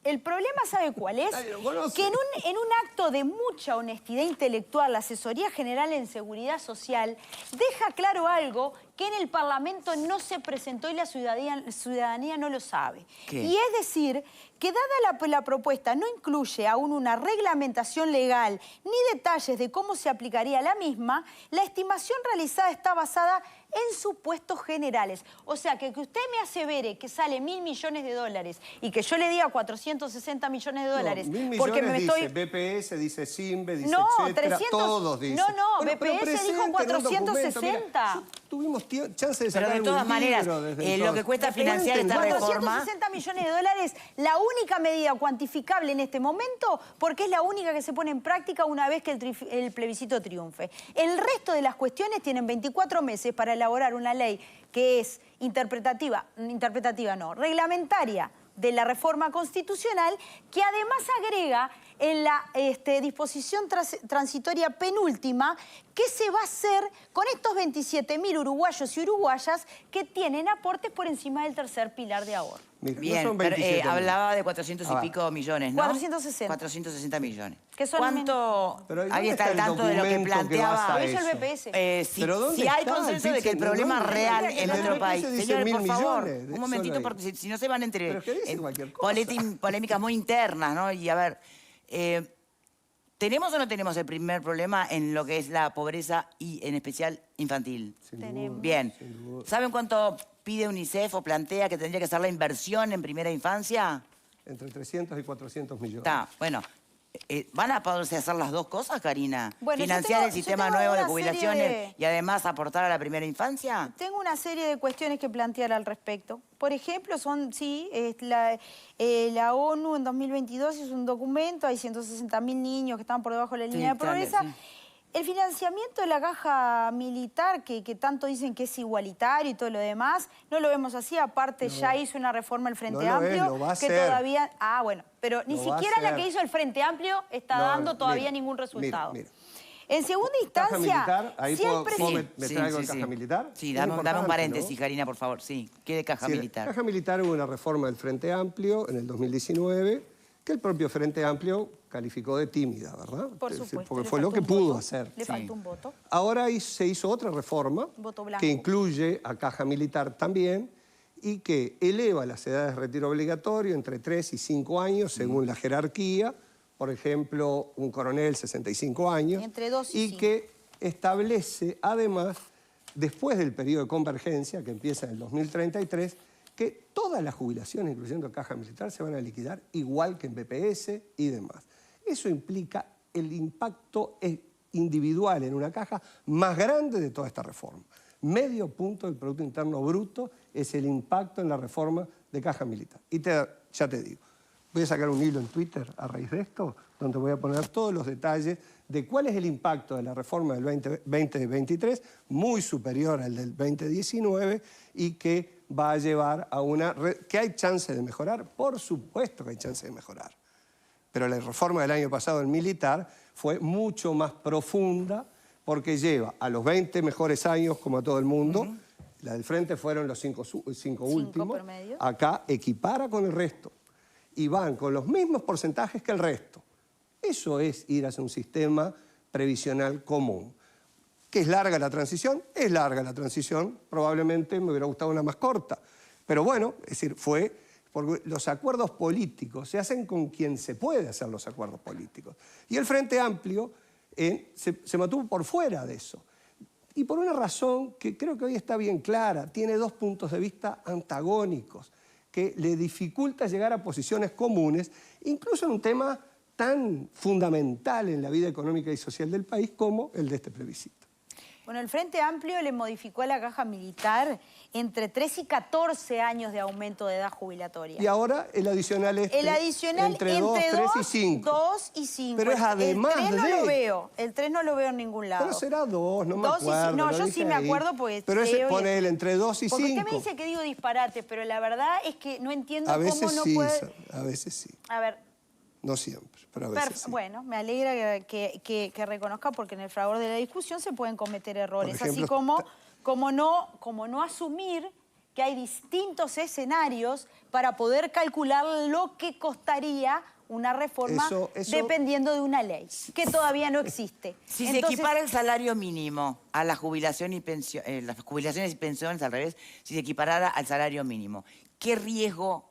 El problema, ¿sabe cuál es? Nadie lo conoce. Que en un acto de mucha honestidad intelectual, la Asesoría General en Seguridad Social deja claro algo que en el Parlamento no se presentó y la ciudadanía no lo sabe. ¿Qué? Y es decir, que dada la propuesta no incluye aún una reglamentación legal ni detalles de cómo se aplicaría la misma, la estimación realizada está basada en supuestos generales. O sea, que usted me asevere que sale $1.000 millones y que yo le diga 460 millones de dólares. No, 1.000 millones porque me dice BPS, dice Simbe, dice no, etcétera, 300, todos dicen. No, Bueno, pero BPS dijo presenten un 460. documento. Mira, tuvimos chance de sacar Pero de todas un maneras, libro desde lo entonces. que cuesta financiar esta reforma... 460 millones de dólares, la única medida cuantificable en este momento, porque es la única que se pone en práctica una vez que el plebiscito triunfe. El resto de las cuestiones tienen 24 meses para elaborar una ley que es reglamentaria de la reforma constitucional, que además agrega en la disposición transitoria penúltima qué se va a hacer con estos 27.000 uruguayos y uruguayas que tienen aportes por encima del tercer pilar de ahorro. Mira, Bien, no son pero, 27.000. hablaba de 400 y pico millones, ¿no? 460. 460 millones. Que son ¿Cuánto? Pero ¿y Ahí dónde está está el el tanto de lo que documento que planteaba. basa Lo hizo el eso? BPS. ¿Pero dónde si hay está? consenso de que el ¿Dónde? problema ¿Dónde? real ¿Dónde? en nuestro El país. BPS dice Señores, 1.000 por favor, millones, un solo momentito, ahí. porque si no se van entre Pero que dicen cualquier cosa. polémicas muy internas, ¿no? Y a ver, ¿tenemos o no tenemos el primer problema en lo que es la pobreza y en especial infantil? Tenemos. Bien. ¿Saben cuánto pide UNICEF o plantea que tendría que ser la inversión en primera infancia? Entre 300 y 400 millones. Está, bueno. ¿Van a poderse hacer las dos cosas, Karina? Bueno, ¿Financiar el sistema nuevo de una jubilaciones serie y además aportar a la primera infancia? Tengo una serie de cuestiones que plantear al respecto. Por ejemplo, la ONU en 2022 hizo un documento, hay 160.000 niños que están por debajo de la línea de pobreza. sí. El financiamiento de la caja militar, que tanto dicen que es igualitario y todo lo demás, no lo vemos así. Aparte, ya hizo una reforma el Frente No lo es, Amplio, lo va a que hacer. todavía... Ah, bueno, pero ni Lo va a siquiera la hacer. que hizo el Frente Amplio está No, dando todavía mira, ningún resultado. mira. En segunda Caja instancia, militar, ahí siempre... me traigo el caja militar. Sí, Es dame un importante, paréntesis, ¿no? Karina, por favor. Sí, ¿qué de caja Sí, militar? Caja militar hubo una reforma del Frente Amplio en el 2019 que el propio Frente Amplio calificó de tímida, ¿verdad? Por Es decir, supuesto. porque le fue lo faltó que un pudo voto. hacer. Le faltó un voto. Ahora se hizo otra reforma Voto blanco. que incluye a Caja Militar también y que eleva las edades de retiro obligatorio entre 3 y 5 años según la jerarquía. Por ejemplo, un coronel, 65 años. Entre 2 y 5. Que establece, además, después del periodo de convergencia, que empieza en el 2033, que todas las jubilaciones, incluyendo Caja Militar, se van a liquidar igual que en BPS y demás. Eso implica el impacto individual en una caja más grande de toda esta reforma. Medio punto del Producto Interno Bruto es el impacto en la reforma de Caja Militar. Y ya te digo, voy a sacar un hilo en Twitter a raíz de esto, donde voy a poner todos los detalles de cuál es el impacto de la reforma del 2023, muy superior al del 2019, y que va a llevar a ¿que hay chance de mejorar? Por supuesto que hay chance de mejorar. Pero la reforma del año pasado del militar fue mucho más profunda porque lleva a los 20 mejores años, como a todo el mundo, la del frente fueron los 5 últimos, promedio. acá equipara con el resto y van con los mismos porcentajes que el resto. Eso es ir hacia un sistema previsional común. ¿Que es larga la transición? Es larga la transición. Probablemente me hubiera gustado una más corta. Pero bueno, es decir, fue porque los acuerdos políticos se hacen con quien se puede hacer los acuerdos políticos. Y el Frente Amplio se mantuvo por fuera de eso. Y por una razón que creo que hoy está bien clara, tiene dos puntos de vista antagónicos, que le dificulta llegar a posiciones comunes, incluso en un tema tan fundamental en la vida económica y social del país como el de este plebiscito. Bueno, el Frente Amplio le modificó a la caja militar entre 3 y 14 años de aumento de edad jubilatoria. Y ahora el adicional es entre 2, 3 y 5. 2 y 5. Pero es además el 3 de... no lo veo. El 3 no lo veo en ningún lado. Pero será 2, no me 2 acuerdo. No, yo sí me acuerdo porque... Pero ese pone él entre 2 y 5. Porque usted me dice que digo disparates, pero la verdad es que no entiendo a veces cómo no sí, puede... a veces sí. A ver... No siempre, pero a veces sí. Bueno, me alegra que reconozca porque en el fragor de la discusión se pueden cometer errores. Por ejemplo, así como no asumir que hay distintos escenarios para poder calcular lo que costaría una reforma dependiendo de una ley, que todavía no existe. Si se equipara el salario mínimo a la jubilación y pensión, las jubilaciones y pensiones al revés, si se equiparara al salario mínimo, ¿qué riesgo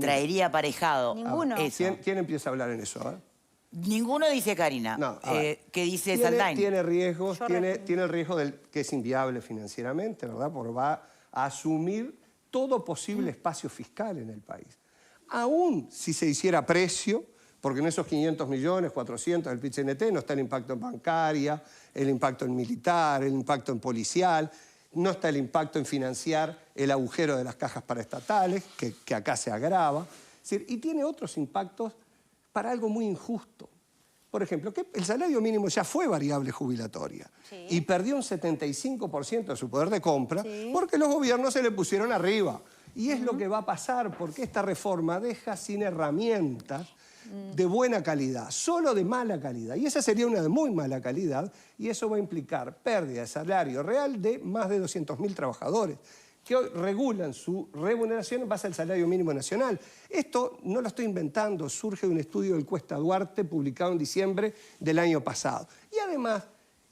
traería aparejado? Ninguno. ¿Quién empieza a hablar en eso? Ninguno, dice Karina. No, ¿Qué dice Saldain? Tiene riesgos, tiene el riesgo que es inviable financieramente, ¿verdad? Porque va a asumir todo posible espacio fiscal en el país. Aún si se hiciera precio, porque en esos 500 millones, 400 del PIT-CNT no está el impacto en bancaria, el impacto en militar, el impacto en policial, no está el impacto en financiar el agujero de las cajas paraestatales, que acá se agrava. Es decir, y tiene otros impactos para algo muy injusto. Por ejemplo, que el salario mínimo ya fue variable jubilatoria y perdió un 75% de su poder de compra porque los gobiernos se le pusieron arriba. Y es lo que va a pasar porque esta reforma deja sin herramientas de buena calidad, solo de mala calidad. Y esa sería una de muy mala calidad y eso va a implicar pérdida de salario real de más de 200.000 trabajadores que hoy regulan su remuneración en base al salario mínimo nacional. Esto no lo estoy inventando, surge de un estudio del Cuesta Duarte publicado en diciembre del año pasado. Y además,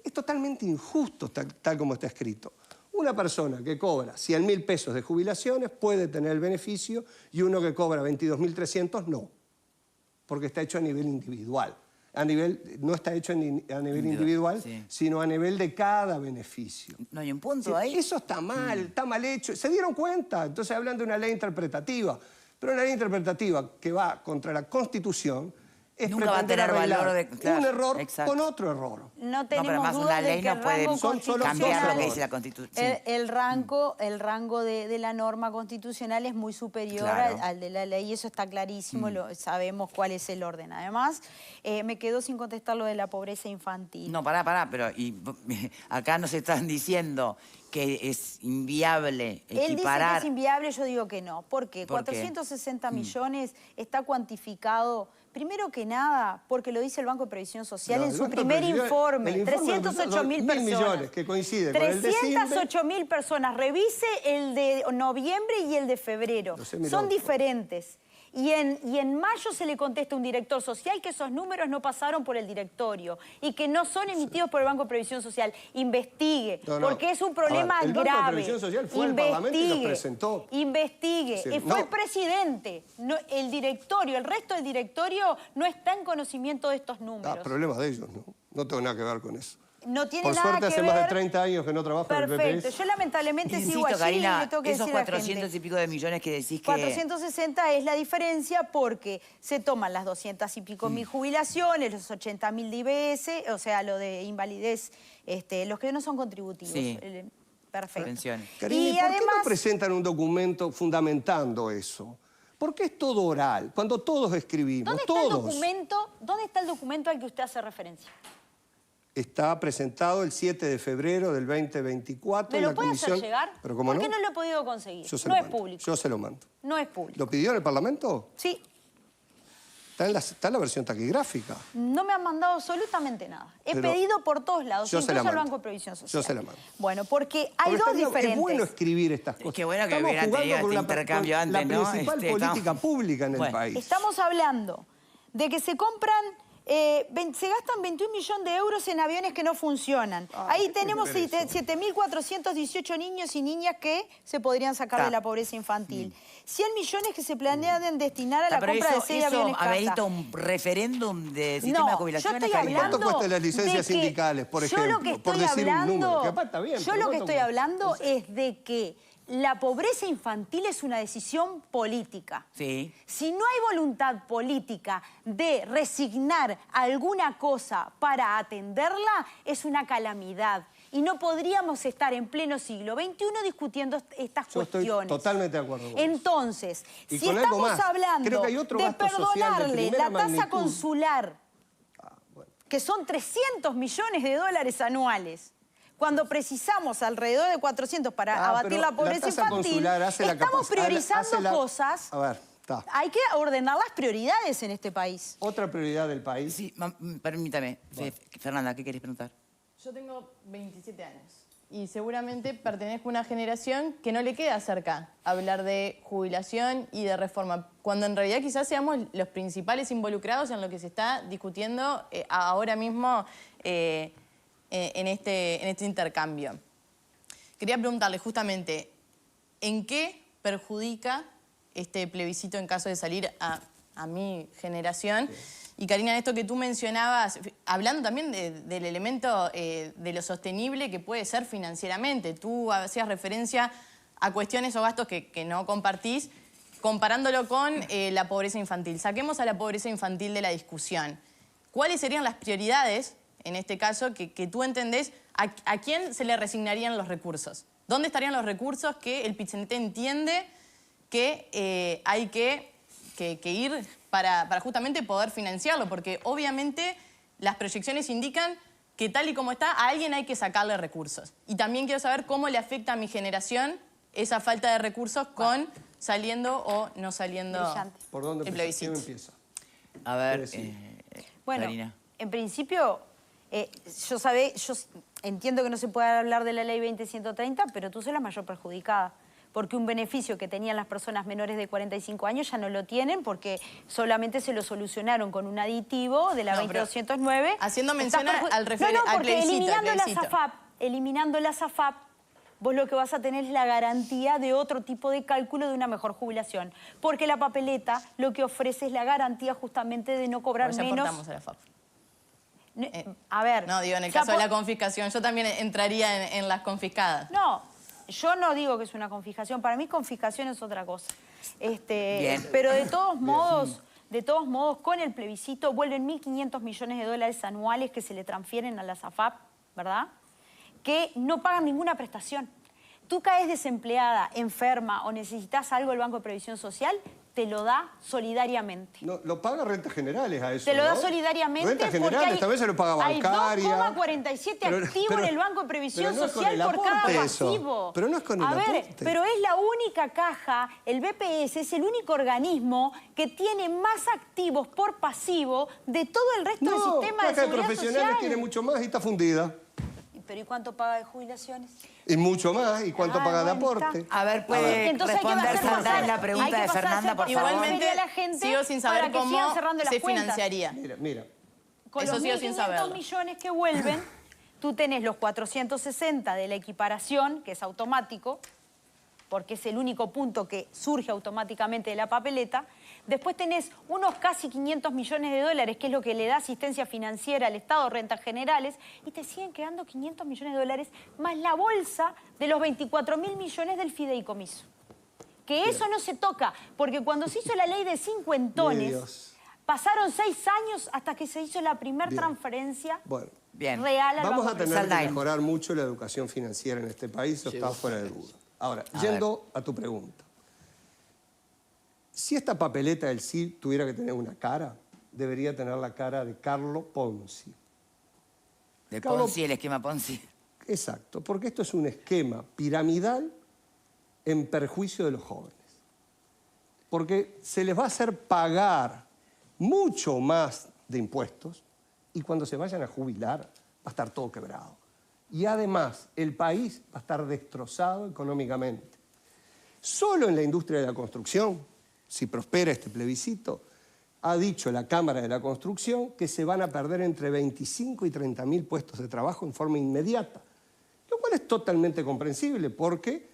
es totalmente injusto tal como está escrito. Una persona que cobra 100.000 pesos de jubilaciones puede tener el beneficio y uno que cobra 22.300 no, porque está hecho a nivel individual. No está hecho a nivel individual, sino a nivel de cada beneficio. No hay un punto ahí. Eso está mal hecho. Se dieron cuenta, entonces hablan de una ley interpretativa. Pero una ley interpretativa que va contra la Constitución es nunca va a tener valor de un error con otro error. No tenemos duda de que el rango cambiar lo que dice la Constitución. El rango de la norma constitucional es muy superior al de la ley, eso está clarísimo, sabemos cuál es el orden. Además, me quedo sin contestar lo de la pobreza infantil. No, pará, pero acá nos están diciendo que es inviable equiparar... Él dice que es inviable, yo digo que no. ¿Por qué? 460 millones está cuantificado... Primero que nada, porque lo dice el Banco de Previsión Social en su primer informe. 308.000 personas. Millones, que coincide con el de 308.000 personas. Revise el de noviembre y el de febrero. Son diferentes. Y en mayo se le contesta a un director social que esos números no pasaron por el directorio y que no son emitidos por el Banco de Previsión Social. Investigue, porque es un problema grave. El Banco de Previsión Social fue al Parlamento y los presentó. Investigue. Fue el presidente, no, el directorio, el resto del directorio no está en conocimiento de estos números. Problema de ellos, ¿no? No tengo nada que ver con eso. No tiene Por nada suerte que hace ver. más de 30 años que no trabajo en el PP. Perfecto. Yo lamentablemente sigo allí Karina, y le tengo que esos decir a la 400 gente. y pico de millones que decís que... 460 es la diferencia porque se toman las 200 y pico mil jubilaciones, los 80.000 de IBS, o sea, lo de invalidez, los que no son contributivos. Sí. Perfecto. Pensiones. Karina, ¿y por qué no presentan un documento fundamentando eso? ¿Por qué es todo oral? Cuando todos escribimos, ¿Dónde está el documento al que usted hace referencia? Está presentado el 7 de febrero del 2024 en la comisión. ¿Me lo puede hacer llegar? ¿Pero cómo ¿Por no? qué no lo he podido conseguir? No es público. Yo se lo mando. No es público. ¿Lo pidió en el Parlamento? Sí. Está en la versión taquigráfica. No me han mandado absolutamente nada. He pedido por todos lados, incluso al Banco de Previsión Social. Yo se la mando. Bueno, porque hay dos diferentes. Es bueno escribir estas cosas. Qué bueno que hubieran tenido este intercambio antes, ¿no? La principal política pública en el país. Estamos hablando de que se compran... se gastan 21 millones de euros en aviones que no funcionan. Ahí tenemos 7.418 niños y niñas que se podrían sacar de la pobreza infantil. 100 millones que se planean destinar a la compra de 6 aviones casa. ¿Amerita un referéndum de sistema de jubilaciones? ¿Cuánto cuestan las licencias sindicales, por ejemplo? Por decir un número. Yo lo que estoy hablando es de que la pobreza infantil es una decisión política. Sí. Si no hay voluntad política de resignar alguna cosa para atenderla, es una calamidad. Y no podríamos estar en pleno siglo XXI discutiendo estas cuestiones. Estoy totalmente de acuerdo con eso. Entonces, Y si con algo estamos más, hablando creo que hay otro de gasto social de perdonarle primera la tasa magnitud. consular, que son 300 millones de dólares anuales, cuando precisamos alrededor de 400 para abatir pero la pobreza tasa infantil, consular hace la estamos priorizando cosas. A ver, está. Hay que ordenar las prioridades en este país. Otra prioridad del país. Sí, permítame. Fernanda, ¿qué querés preguntar? Yo tengo 27 años y seguramente pertenezco a una generación que no le queda cerca hablar de jubilación y de reforma, cuando en realidad quizás seamos los principales involucrados en lo que se está discutiendo ahora mismo en este intercambio. Quería preguntarle justamente, ¿en qué perjudica este plebiscito en caso de salir a mi generación? Y Karina, en esto que tú mencionabas, hablando también del elemento de lo sostenible que puede ser financieramente, tú hacías referencia a cuestiones o gastos que no compartís, comparándolo con la pobreza infantil. Saquemos a la pobreza infantil de la discusión. ¿Cuáles serían las prioridades, en este caso, que tú entendés, a quién se le resignarían los recursos? ¿Dónde estarían los recursos que el PIT-CNT entiende que hay que ir para justamente poder financiarlo? Porque obviamente las proyecciones indican que tal y como está, a alguien hay que sacarle recursos. Y también quiero saber cómo le afecta a mi generación esa falta de recursos con saliendo o no saliendo ¿Por dónde el plebiscito. empieza? A ver, Bueno, Karina. en principio, yo entiendo que no se puede hablar de la ley 20130, pero tú sos la mayor perjudicada. Porque un beneficio que tenían las personas menores de 45 años ya no lo tienen porque solamente se lo solucionaron con un aditivo de la 20209. Haciendo mención al porque plebiscito. eliminando la SAFAP, vos lo que vas a tener es la garantía de otro tipo de cálculo de una mejor jubilación. Porque la papeleta lo que ofrece es la garantía justamente de no cobrar Pues ya menos. aportamos a la FAP. A ver. No, digo, en el caso de la confiscación, yo también entraría en las confiscadas. No, yo no digo que es una confiscación. Para mí confiscación es otra cosa. Bien. Pero de todos modos, con el plebiscito vuelven 1.500 millones de dólares anuales que se le transfieren a la SAFAP, ¿verdad? Que no pagan ninguna prestación. Tú caes desempleada, enferma o necesitas algo del Banco de Previsión Social, te lo da solidariamente. No, lo paga rentas generales a eso, Te lo da ¿no? solidariamente Rentas porque generales, tal vez se lo paga bancaria. hay 2,47 activos en el Banco de Previsión pero no es con Social el por cada aporte eso. pasivo. Pero no es con el A ver, aporte. pero es la única caja, el BPS es el único organismo que tiene más activos por pasivo de todo el resto del sistema de caja de seguridad profesionales social. tiene mucho más y está fundida. ¿Pero y cuánto paga de jubilaciones? Y mucho más. ¿Y cuánto paga de bueno, aporte? está. A ver, puede Entonces hay que responder hacer Sandra pasar- en la hay pregunta que de pasar a Fernanda, hacer por pasar favor. Igualmente, a la gente sigo sin saber para que cómo sigan cerrando las se cuentas. financiaría. Mira. Con Eso los sigo sin 1.500 saberlo. millones que vuelven, tú tenés los 460 de la equiparación, que es automático, porque es el único punto que surge automáticamente de la papeleta. Después tenés unos casi 500 millones de dólares, que es lo que le da asistencia financiera al Estado, rentas generales, y te siguen quedando 500 millones de dólares más la bolsa de los 24.000 millones del fideicomiso. Que eso no se toca, porque cuando se hizo la ley de cincuentones, Dios. pasaron 6 años hasta que se hizo la primera Bien. transferencia Bueno, Bien. real al vamos Banco a de tener que Saldaña. mejorar mucho la educación financiera en este país, eso está fuera de duda. Ahora, yendo a tu pregunta. Si esta papeleta del sí tuviera que tener una cara, debería tener la cara de Carlo Ponzi. De Carlos- Ponzi, el esquema Ponzi. Exacto, porque esto es un esquema piramidal en perjuicio de los jóvenes. Porque se les va a hacer pagar mucho más de impuestos y cuando se vayan a jubilar va a estar todo quebrado. Y además, el país va a estar destrozado económicamente. Solo en la industria de la construcción, si prospera este plebiscito, ha dicho la Cámara de la Construcción que se van a perder entre 25 y 30.000 puestos de trabajo en forma inmediata. Lo cual es totalmente comprensible porque,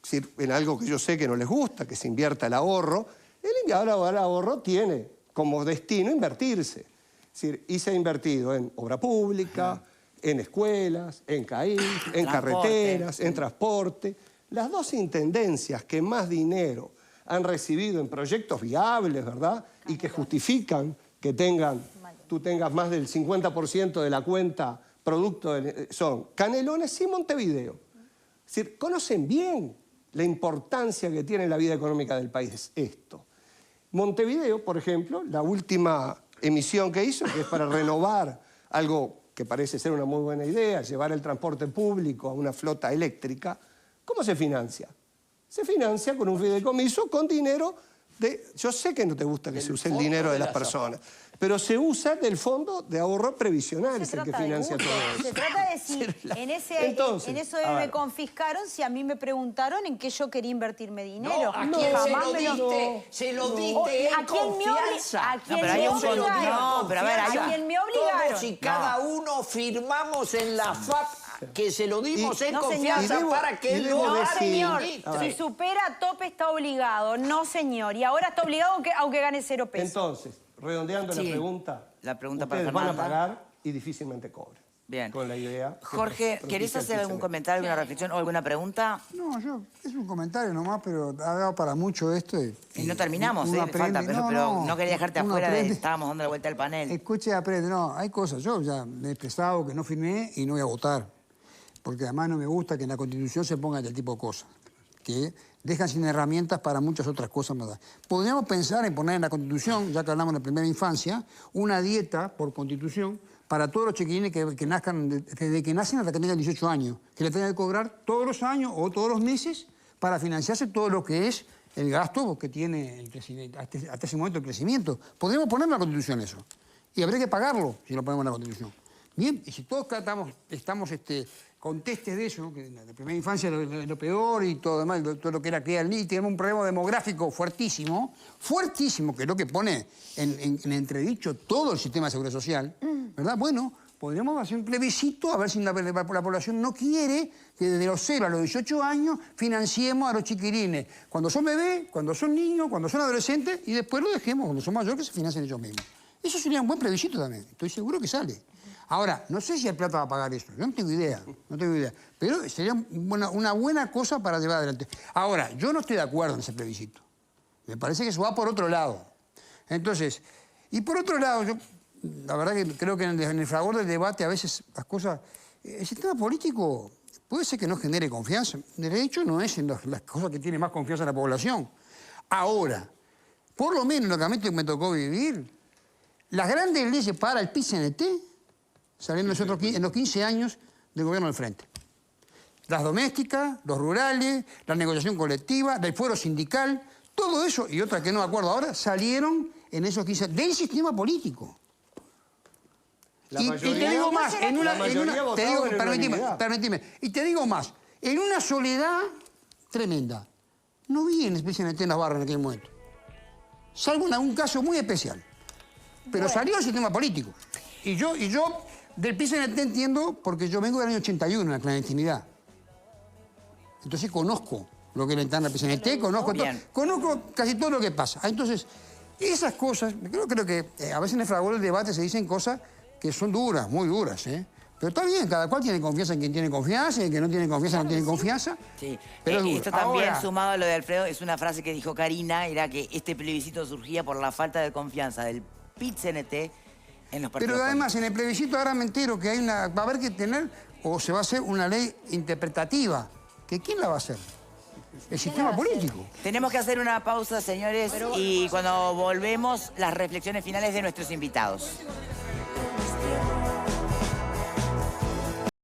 si en algo que yo sé que no les gusta, que se invierta el ahorro, el ahorro tiene como destino invertirse. Es decir, y se ha invertido en obra pública, en escuelas, en CAIF, en Transporte. carreteras, en transporte. Las dos intendencias que más dinero han recibido en proyectos viables, ¿verdad? Y que justifican que tú tengas más del 50% de la cuenta producto son Canelones y Montevideo. Es decir, conocen bien la importancia que tiene la vida económica del país esto. Montevideo, por ejemplo, la última emisión que hizo, que es para renovar algo que parece ser una muy buena idea, llevar el transporte público a una flota eléctrica, ¿cómo se financia? Se financia con un fideicomiso, con dinero de... Yo sé que no te gusta que se use el dinero de las personas, pero se usa del fondo de ahorro previsional, es el que financia todo eso. Se trata de si en eso de me confiscaron, si a mí me preguntaron en qué yo quería invertirme dinero. No, ¿a quién se lo diste en confianza? ¿A quién me obligaron? No, pero a ver, ¿a quién me obligaron? Todos y cada uno firmamos en la FAP que se lo dimos en confianza para que él lo No, haga. señor. Si supera a tope está obligado. No, señor. Y ahora está obligado aunque gane 0 pesos. Entonces, redondeando la pregunta para ustedes van a Fernanda. pagar y difícilmente cobran. Bien. Con la idea... Jorge, ¿querés hacer algún comentario, alguna reflexión o alguna pregunta? No, es un comentario nomás, pero ha dado para mucho esto. Y no terminamos, falta, pero no quería dejarte afuera, estábamos dando la vuelta al panel. Escuche, aprende, no, hay cosas. Yo ya me he expresado que no firmé y no voy a votar. Porque además no me gusta que en la Constitución se ponga este tipo de cosas, que dejan sin herramientas para muchas otras cosas más. Podríamos pensar en poner en la Constitución, ya que hablamos de la primera infancia, una dieta por Constitución para todos los chiquilines que nazcan, desde que nacen hasta que tengan 18 años, que le tengan que cobrar todos los años o todos los meses para financiarse todo lo que es el gasto que tiene el crecimiento, hasta ese momento el crecimiento. Podríamos poner en la Constitución eso. Y habría que pagarlo si lo ponemos en la Constitución. Bien, y si todos estamos contestes de eso, que en la primera infancia es lo peor y todo demás, todo lo que era criar niños, tenemos un problema demográfico fuertísimo, que es lo que pone en entredicho todo el sistema de seguridad social, ¿verdad? Bueno, podríamos hacer un plebiscito a ver si la población no quiere que desde los 0 a los 18 años financiemos a los chiquirines, cuando son bebés, cuando son niños, cuando son adolescentes, y después lo dejemos, cuando son mayores, que se financien ellos mismos. Eso sería un buen plebiscito también, estoy seguro que sale. Ahora, no sé si el plata va a pagar eso, yo no tengo idea, pero sería una buena cosa para llevar adelante. Ahora, yo no estoy de acuerdo en ese plebiscito. Me parece que eso va por otro lado. Entonces, y por otro lado, yo la verdad que creo que en el fragor del debate a veces las cosas... El sistema político puede ser que no genere confianza. De hecho, no es en las cosas que tiene más confianza en la población. Ahora, por lo menos lo que a mí me tocó vivir, las grandes leyes para el PIT-CNT salieron nosotros en los 15 años del gobierno del Frente. Las domésticas, los rurales, la negociación colectiva, el fuero sindical, todo eso, y otra que no me acuerdo ahora, salieron en esos 15 años del sistema político. Y te digo más, permíteme, y te digo más, en una soledad tremenda. No vi en el PIT-CNT en las barras en aquel momento. Salvo en algún caso muy especial. Pero salió el sistema político. Y yo del PIT-CNT entiendo porque yo vengo del año 81 en la clandestinidad. Entonces conozco lo que es la interna del PIT-CNT, conozco casi todo lo que pasa. Entonces, esas cosas, creo que a veces en el fragor del debate se dicen cosas que son duras, muy duras, ¿eh? Pero está bien, cada cual tiene confianza en quien tiene confianza y en quien no tiene confianza no tiene confianza. Sí, pero esto también, sumado a lo de Alfredo, es una frase que dijo Karina, era que este plebiscito surgía por la falta de confianza del PIT-CNT en los partidos. Pero además, en el plebiscito ahora me entero que va a haber que tener, o se va a hacer una ley interpretativa. ¿Que quién la va a hacer? El sistema político. Tenemos que hacer una pausa, señores, y cuando volvemos, las reflexiones finales de nuestros invitados.